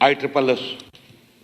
ISSS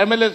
MLAs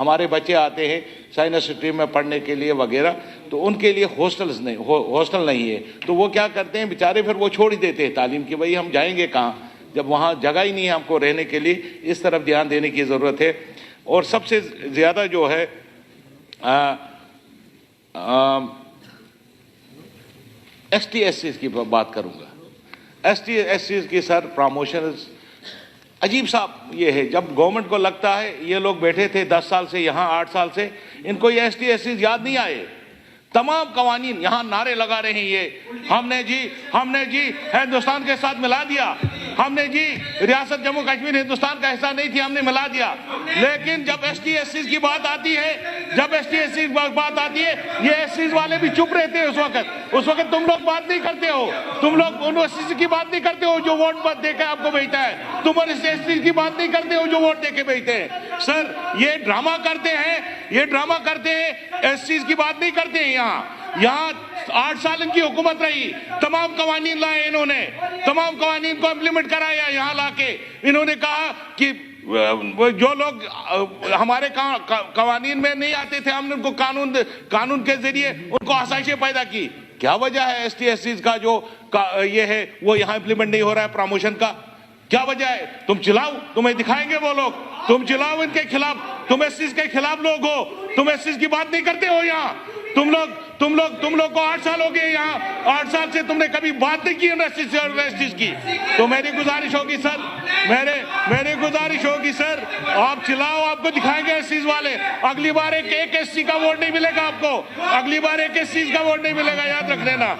ہمارے بچے آتے ہیں سائنس اسٹریم میں پڑھنے کے لیے وغیرہ، تو ان کے لیے ہاسٹل نہیں ہے، تو وہ کیا کرتے ہیں بیچارے، پھر وہ چھوڑ ہی دیتے ہیں تعلیم کی، بھائی ہم جائیں گے کہاں جب وہاں جگہ ہی نہیں ہے ہم کو رہنے کے لیے۔ اس طرف دھیان دینے کی ضرورت ہے۔ اور سب سے زیادہ جو ہے ایس ٹی ایس سیز کی بات کروں گا۔ ایس ٹی ایس سیز کی سر پروموشن عجیب سا یہ ہے، جب گورنمنٹ کو لگتا ہے یہ لوگ بیٹھے تھے 10 سال سے یہاں، 8 سال سے، ان کو یہ ایس ٹی ایس سیز یاد نہیں آئے۔ تمام قوانین یہاں نعرے لگا رہے ہیں، یہ ہم نے جی ہندوستان کے ساتھ ملا دیا، ہم نے جی ریاست جموں کشمیر ہندوستان کا حصہ نہیں تھی، ہم نے ملا دیا۔ لیکن جب ایس ٹی ایس سیز کی بات آتی ہے، یہ ایس سیز والے بھی چپ رہتے ہیں اس وقت تم لوگ بات نہیں کرتے ہو، تم لوگ ان ایس سیز کی بات نہیں کرتے ہو جو ووٹ دے کے آپ کو بھیجتا ہے، تم ایس سیز کی بات نہیں کرتے ہو جو ووٹ دے کے بھیجتے ہیں۔ سر یہ ڈرامہ کرتے ہیں، ایس سیز کی بات نہیں کرتے ہیں۔ یہاں 8 سال ان کی حکومت رہی، تمام قوانین لائے انہوں نے، تمام قوانین کو امپلیمنٹ کرایا یہاں لا کے۔ انہوں نے کہا کہ جو لوگ ہمارے قوانین میں نہیں آتے تھے، ہم نے ان کو قانون کے ذریعے ان کو آسائشیں پیدا کی۔ کیا وجہ ہے ایس ٹی ایس سیز کا جو یہ ہے وہ یہاں امپلیمنٹ نہیں ہو رہا ہے پروموشن کا؟ کیا وجہ ہے؟ تم چلاؤ، تمہیں دکھائیں گے وہ لوگ، تم چلاؤ ان کے خلاف، تم ایس سیز کے خلاف لوگ ہو، تم ایس سیز کی بات نہیں کرتے ہو یہاں۔ تم لوگ کو 8 سال ہو گئے یہاں، 8 سال سے تم نے کبھی بات نہیں کی ایس سیز کی۔ تو میری گزارش ہوگی سر، آپ چلاؤ، آپ کو دکھائیں گے ایس سیز والے۔ اگلی بار ایک ایس سی کا ووٹ نہیں ملے گا آپ کو، اگلی بار ایک ایس سیز کا ووٹ نہیں ملے گا، یاد رکھ لینا۔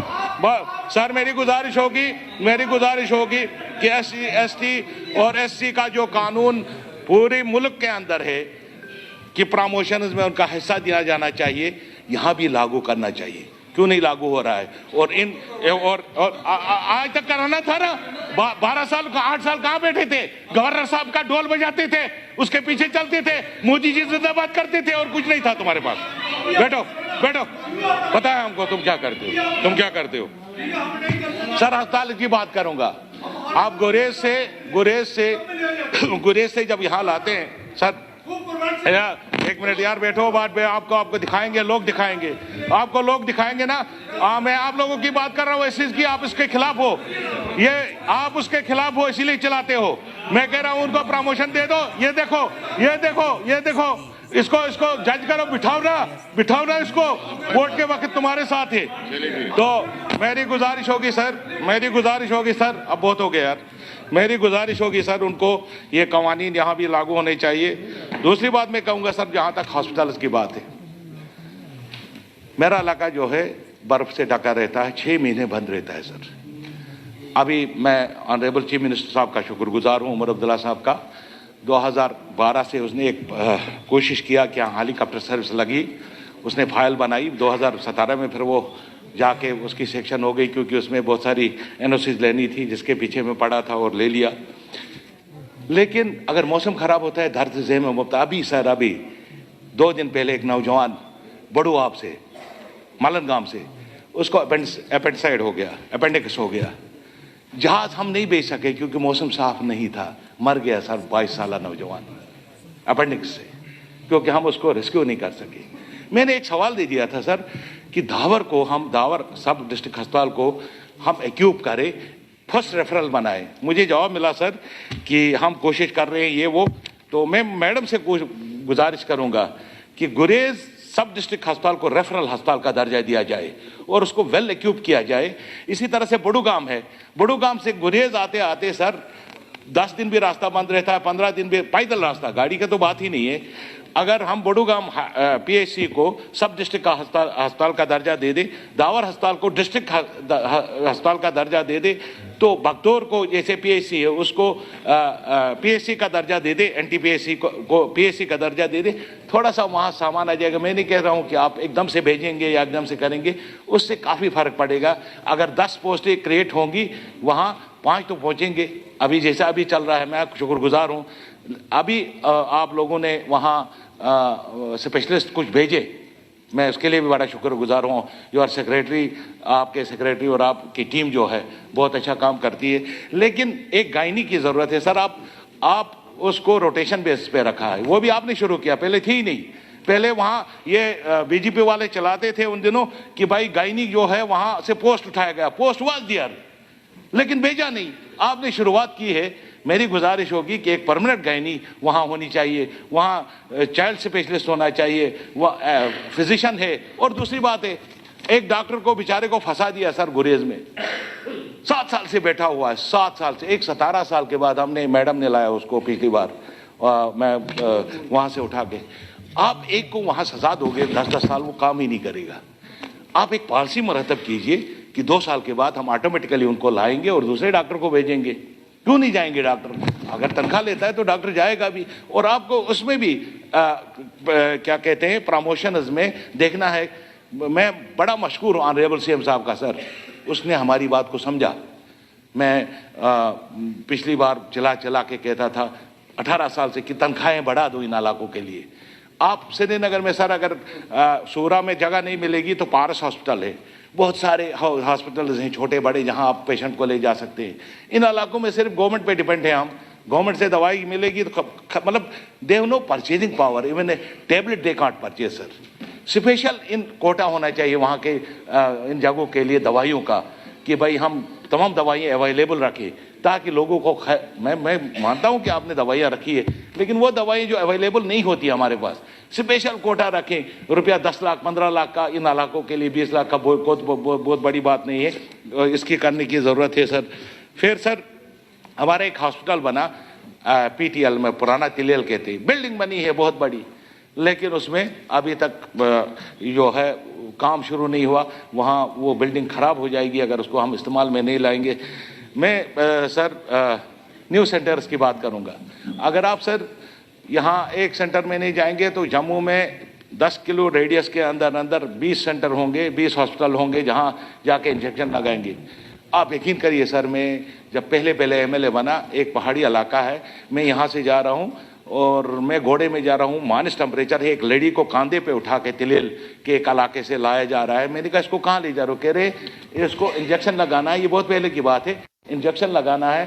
سر میری گزارش ہوگی کہ ایس ٹی اور ایس سی کا جو قانون پورے ملک کے اندر ہے کہ پروموشنز میں ان کا حصہ دیا جانا چاہیے، یہاں بھی لاگو کرنا چاہیے۔ کیوں نہیں لاگو ہو رہا ہے؟ اور آج تک کرانا تھا نا، 12 سال 8 سال کہاں بیٹھے تھے؟ گورنر صاحب کا ڈول بجاتے تھے، اس کے پیچھے چلتے تھے، مودی جی زندہ باد کرتے تھے، اور کچھ نہیں تھا تمہارے پاس۔ بیٹھو بتائیں ہم کو تم کیا کرتے ہو؟ سر ہسپتال کی بات کروں گا۔ آپ گریز سے جب یہاں لاتے ہیں سر، ایک منٹ یار بیٹھو، بات آپ کو دکھائیں گے، لوگ دکھائیں گے نا۔ میں آپ لوگوں کی بات کر رہا ہوں، اس چیز کی آپ اس کے خلاف ہو، آپ اس کے خلاف ہو، اسی لیے چلاتے ہو۔ میں کہہ رہا ہوں ان کو پروموشن دے دو۔ یہ دیکھو اس کو جج کرو، بٹھاؤ نا اس کو، ووٹ کے وقت تمہارے ساتھ ہے۔ تو میری گزارش ہوگی سر، اب بہت ہو گیا یار، میری گزارش ہوگی سر، ان کو یہ قوانین یہاں بھی لاگو ہونے چاہیے۔ دوسری بات میں کہوں گا سر، جہاں تک ہاسپٹلز کی بات ہے، میرا علاقہ جو ہے برف سے ڈھکا رہتا ہے، 6 مہینے بند رہتا ہے سر۔ ابھی میں آنریبل چیف منسٹر صاحب کا شکر گزار ہوں، عمر عبداللہ صاحب کا۔ 2012 سے اس نے ایک کوشش کیا کہ ہیلی کاپٹر سروس لگی، اس نے فائل بنائی۔ 2017 میں پھر وہ جا کے اس کی سیکشن ہو گئی، کیونکہ اس میں بہت ساری این او سیز لینی تھی، جس کے پیچھے میں پڑا تھا اور لے لیا۔ لیکن اگر موسم خراب ہوتا ہے، درد ذہن میں مبتلا۔ ابھی 2 دن پہلے ایک نوجوان بڑو آپ سے، ملن گام سے، اس کو اپینڈکس ہو گیا۔ جہاز ہم نہیں بھیج سکے کیونکہ موسم صاف نہیں تھا، مر گیا سر 22 سالہ نوجوان اپینڈکس سے، کیونکہ ہم اس کو ریسکیو نہیں کر سکے۔ میں نے ایک سوال دے دیا تھا سر کہ داور سب ڈسٹرکٹ ہسپتال کو ہم ایکیوپ کریں، فرسٹ ریفرل بنائے۔ مجھے جواب ملا سر کہ ہم کوشش کر رہے ہیں، یہ وہ۔ تو میں میڈم سے گزارش کروں گا کہ گریز سب ڈسٹرکٹ ہسپتال کو ریفرل ہسپتال کا درجہ دیا جائے اور اس کو ویل ایکیوپ کیا جائے۔ اسی طرح سے بڑو گام سے گریز آتے سر 10 دن بھی راستہ بند رہتا ہے، 15 دن بھی پیدل راستہ، گاڑی کا تو بات ہی نہیں ہے۔ اگر ہم بڑو گام پی ایچ سی کو سب ڈسٹرکٹ کا ہسپتال کا درجہ دے دے، داور ہسپتال کو ڈسٹرکٹ ہسپتال کا درجہ دے دے، تو بگتور کو جیسے پی ایچ سی ہے اس کو پی ایچ سی کا درجہ دے دے، N T P H C کو پی ایچ سی کا درجہ دے دے، تھوڑا سا وہاں سامان آ جائے گا۔ میں نہیں کہہ رہا ہوں کہ آپ ایک دم سے بھیجیں گے یا ایک دم سے کریں گے، اس سے کافی فرق پڑے گا۔ اگر 10 پوسٹیں کریٹ ہوں گی، وہاں 5 تو پہنچیں گے۔ ابھی جیسا ابھی چل رہا ہے، میں شکر گزار ہوں، ابھی آپ لوگوں نے وہاں اسپیشلسٹ کچھ بھیجے، میں اس کے لیے بھی بڑا شکر گزار ہوں۔ یور سیکریٹری، آپ کے سیکریٹری اور آپ کی ٹیم جو ہے بہت اچھا کام کرتی ہے۔ لیکن ایک گائنی کی ضرورت ہے سر۔ آپ اس کو روٹیشن بیس پہ رکھا ہے. وہ بھی آپ نے شروع کیا, پہلے تھی ہی نہیں. پہلے وہاں یہ بی جے پی والے چلاتے تھے ان دنوں کہ بھائی گائنی جو ہے وہاں سے پوسٹ اٹھایا گیا, پوسٹ واز دیئر, لیکن بھیجا نہیں. آپ نے شروعات کی ہے. میری گزارش ہوگی کہ ایک پرمننٹ گائنی وہاں ہونی چاہیے, وہاں چائلڈ اسپیشلسٹ ہونا چاہیے, وہ فزیشین ہے. اور دوسری بات ہے, ایک ڈاکٹر کو بیچارے کو پھنسا دیا سر گریز میں, 7 سال سے بیٹھا ہوا ہے, 7 سال سے. ایک 17 سال کے بعد ہم نے, میڈم نے لایا اس کو پچھلی بار, میں وہاں سے اٹھا کے. آپ ایک کو وہاں سزا دو گے 10 سال, وہ کام ہی نہیں کرے گا. آپ ایک پالیسی مرتب کیجئے کہ 2 سال کے بعد ہم آٹومیٹکلی ان کو لائیں گے اور دوسرے ڈاکٹر کو بھیجیں گے. کیوں نہیں جائیں گے ڈاکٹر؟ اگر تنخواہ لیتا ہے تو ڈاکٹر جائے گا بھی. اور آپ کو اس میں بھی کیا کہتے ہیں, پروموشنز میں دیکھنا ہے. میں بڑا مشکور ہوں آنریبل سی ایم صاحب کا سر, اس نے ہماری بات کو سمجھا. میں پچھلی بار چلا کے کہتا تھا 18 سال سے کہ تنخواہیں بڑھا دو ان علاقوں کے لیے. آپ سری نگر میں سر اگر سورا میں جگہ نہیں ملے گی تو پارس ہاسپٹل ہے, بہت سارے ہاسپٹلز ہیں چھوٹے بڑے جہاں آپ پیشنٹ کو لے جا سکتے ہیں. ان علاقوں میں صرف گورنمنٹ پہ ڈیپینڈ ہیں ہم. گورنمنٹ سے دوائی ملے گی تو مطلب they have no purchasing power, even a tablet they can't purchase sir. Special in quota ہونا چاہیے وہاں کے ان جگہوں کے لیے دوائیوں کا, کہ بھائی ہم تمام دوائیں اویلیبل رکھیں تاکہ لوگوں کو میں مانتا ہوں کہ آپ نے دوائیاں رکھی ہے, لیکن وہ دوائیں جو اویلیبل نہیں ہوتی ہمارے پاس, اسپیشل کوٹا رکھیں. روپیہ 10 لاکھ 15 لاکھ کا ان علاقوں کے لیے, 20 لاکھ کا بہت بڑی بات نہیں ہے, اس کی کرنے کی ضرورت ہے سر. پھر سر ہمارا ایک ہاسپٹل بنا پی ٹی ایل میں, پرانا تلیل کہتے ہیں, بلڈنگ بنی ہے بہت بڑی, لیکن اس میں ابھی تک جو ہے کام شروع نہیں ہوا. وہاں وہ بلڈنگ خراب ہو جائے گی اگر اس کو ہم استعمال میں نہیں لائیں گے. میں سر نیو سینٹرز کی بات کروں گا. اگر آپ سر یہاں ایک سینٹر میں نہیں جائیں گے تو جموں میں 10 کلو ریڈیس کے اندر 20 سینٹر ہوں گے, 20 ہاسپٹل ہوں گے جہاں جا کے انجیکشن لگائیں گے. آپ یقین کریے سر, میں جب پہلے ایم ایل اے بنا, ایک پہاڑی علاقہ ہے, میں یہاں سے جا رہا ہوں اور میں گھوڑے میں جا رہا ہوں, مائنس ٹمپریچر ہے, ایک لیڈی کو کاندھے پہ اٹھا کے تلیل کے ایک علاقے سے لایا جا رہا ہے. میں نے کہا اس کو کہاں لے جا رہے ہو؟ کہہ رہے اس کو انجیکشن لگانا ہے. یہ بہت پہلے کی بات ہے, انجیکشن لگانا ہے.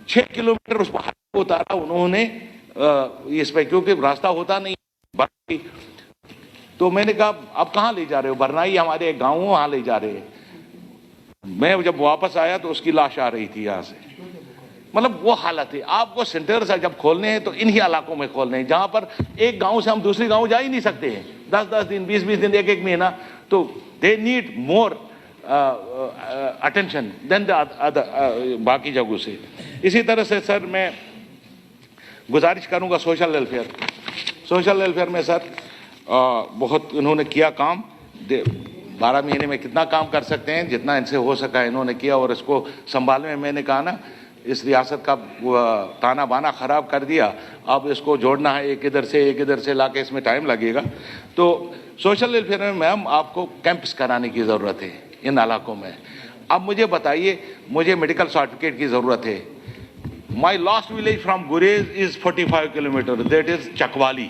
6 کلومیٹر اس پہاڑ کو اتارا انہوں نے اس پہ, کیونکہ راستہ ہوتا نہیں. تو میں نے کہا اب کہاں لے جا رہے ہو؟ برنائی ہمارے ایک گاؤں, وہاں لے جا رہے ہیں. میں جب واپس آیا تو اس کی لاش آ رہی تھی یہاں سے. مطلب وہ حالت ہے. آپ کو سینٹرز جب کھولنے ہیں تو انہی علاقوں میں کھولنے ہیں جہاں پر ایک گاؤں سے ہم دوسری گاؤں جا ہی نہیں سکتے ہیں, 10 دن 20 دن, ایک مہینہ. تو they need more attention then باقی جگہوں سے. اسی طرح سے سر میں گزارش کروں گا سوشل ویلفیئر میں سر بہت انہوں نے کیا کام. 12 مہینے میں کتنا کام کر سکتے ہیں, جتنا ان سے ہو سکا انہوں نے کیا. اور اس کو سنبھالنے میں نے کہا نا, اس ریاست کا تانا بانا خراب کر دیا. اب اس کو جوڑنا ہے ایک ادھر سے لا کے, اس میں ٹائم لگے گا. تو سوشل ویلفیئر میں میم آپ کو کیمپس کرانے کی ضرورت ہے ان علاقوں میں. اب مجھے بتائیے, مجھے میڈیکل سرٹیفکیٹ کی ضرورت ہے. مائی لاسٹ ولیج فرام گریز از 45 کلومیٹر, دیٹ از چکوالی.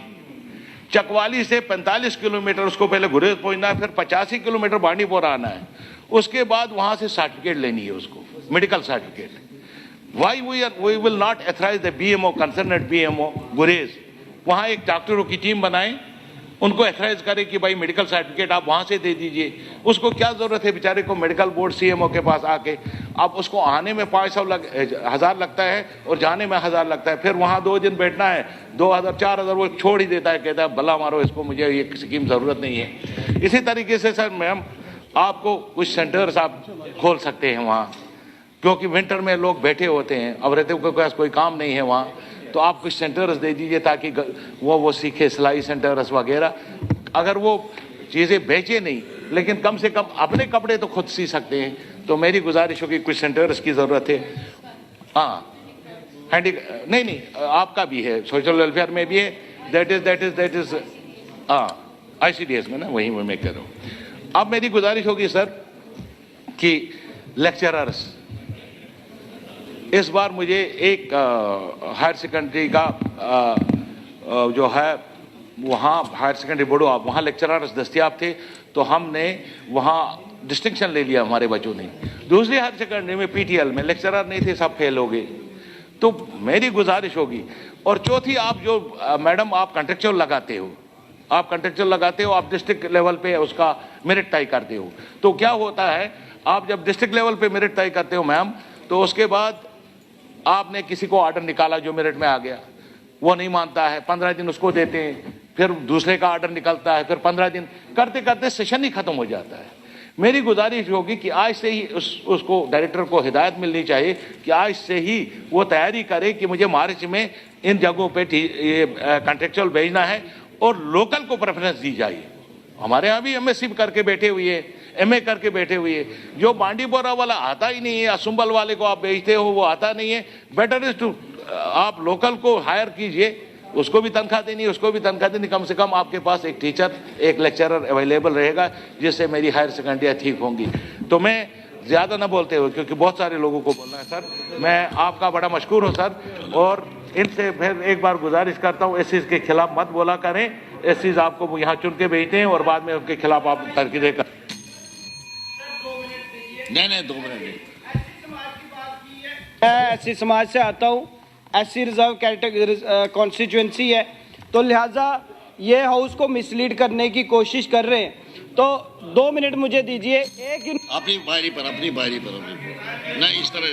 چکوالی سے 45 کلومیٹر اس کو پہلے گریز پہنچنا ہے, پھر 85 کلومیٹر بانڈی پورہ آنا ہے. اس کے بعد وہاں سے سرٹیفکیٹ لینی ہے اس کو, medical certificate. Why we will not authorize the BMO, concerned BMO, گریز, وہاں ایک ڈاکٹروں کی ٹیم بنائیں, ان کو ایتھرائز کرے کہ بھائی میڈیکل سرٹیفکیٹ آپ وہاں سے دے دیجئے. اس کو کیا ضرورت ہے بیچارے کو میڈیکل بورڈ CMO کے پاس آ کے, اب اس کو آنے میں 500 لگتا ہے اور جانے میں 1000 لگتا ہے. پھر وہاں 2 دن بیٹھنا ہے, 2000 4000 وہ چھوڑ ہی دیتا ہے, کہتا ہے بلا مارو اس کو, مجھے یہ اسکیم ضرورت نہیں ہے. اسی طریقے سے سر میم آپ کو کچھ سینٹرز آپ کھول سکتے ہیں وہاں, کیونکہ ونٹر میں لوگ بیٹھے ہوتے ہیں, اب رہتے کے پاس کوئی کام نہیں ہے وہاں. تو آپ کچھ سینٹرز دے دیجئے تاکہ وہ سیکھے, سلائی سینٹرز وغیرہ. اگر وہ چیزیں بیچے نہیں لیکن کم سے کم اپنے کپڑے تو خود سی سکتے ہیں. تو میری گزارش ہوگی کچھ سینٹرز کی ضرورت ہے. ہاں نہیں آپ کا بھی ہے, سوشل ویلفیئر میں بھی ہے, دیٹ از ہاں ICDS میں نا, وہیں میں کہہ رہا ہوں. اب میری گزارش ہوگی سر کہ لیکچررز, اس بار مجھے ایک ہائر سیکنڈری کا جو ہے وہاں ہائر سیکنڈری بورڈ, وہاں لیکچررز دستیاب تھے تو ہم نے وہاں ڈسٹنکشن لے لیا ہمارے بچوں نے. دوسری ہائر سیکنڈری میں PTL میں لیکچرر نہیں تھے, سب فیل ہو گئے. تو میری گزارش ہوگی. اور چوتھی, آپ جو میڈم آپ کنٹریکچوئل لگاتے ہو, آپ ڈسٹرکٹ لیول پہ اس کا میرٹ طے کرتے ہو, تو کیا ہوتا ہے, آپ جب ڈسٹرکٹ لیول پہ میرٹ طے کرتے ہو میم, تو اس کے بعد آپ نے کسی کو آرڈر نکالا جو میرٹ میں آ گیا, وہ نہیں مانتا ہے, 15 دن اس کو دیتے ہیں, پھر دوسرے کا آرڈر نکلتا ہے, پھر 15 دن کرتے کرتے سیشن ہی ختم ہو جاتا ہے. میری گزارش ہوگی کہ آج سے ہی اس کو ڈائریکٹر کو ہدایت ملنی چاہیے کہ آج سے ہی وہ تیاری کرے کہ مجھے مارچ میں ان جگہوں پہ یہ کنٹریکچوئل بھیجنا ہے, اور لوکل کو پریفرنس دی جائے. ہمارے ہاں بھی ایم ایس سی کر کے بیٹھے ہوئے, ایم اے کر کے بیٹھے ہوئے, جو بانڈی پورہ والا آتا ہی نہیں ہے, اسمبل والے کو آپ بھیجتے ہو وہ آتا نہیں ہے, بیٹر از ٹو آپ لوکل کو ہائر کیجئے, اس کو بھی تنخواہ دینی, کم سے کم آپ کے پاس ایک ٹیچر, ایک لیکچرر اویلیبل رہے گا, جس سے میری ہائر سیکنڈریاں ٹھیک ہوں گی. تو میں زیادہ نہ بولتے ہوئے, کیونکہ بہت سارے لوگوں کو بولنا ہے سر, میں آپ کا بڑا مشکور ہوں سر, اور ان سے پھر ایک بار گزارش کرتا ہوں, ایس چیز کے خلاف مت بولا کریں. ایس چیز آپ کو یہاں چن کے بھیجتے ہیں اور بعد میں ان کے خلاف آپ تنقیدیں کر. نہیں 2 منٹ. میں ایسی سماج سے آتا ہوں, S C reserve category constituency ہے, تو لہٰذا یہ ہاؤس کو مس لیڈ کرنے کی کوشش کر رہے ہیں. تو 2 منٹ مجھے دیجیے. اپنی باری پر, نہیں اس طرح.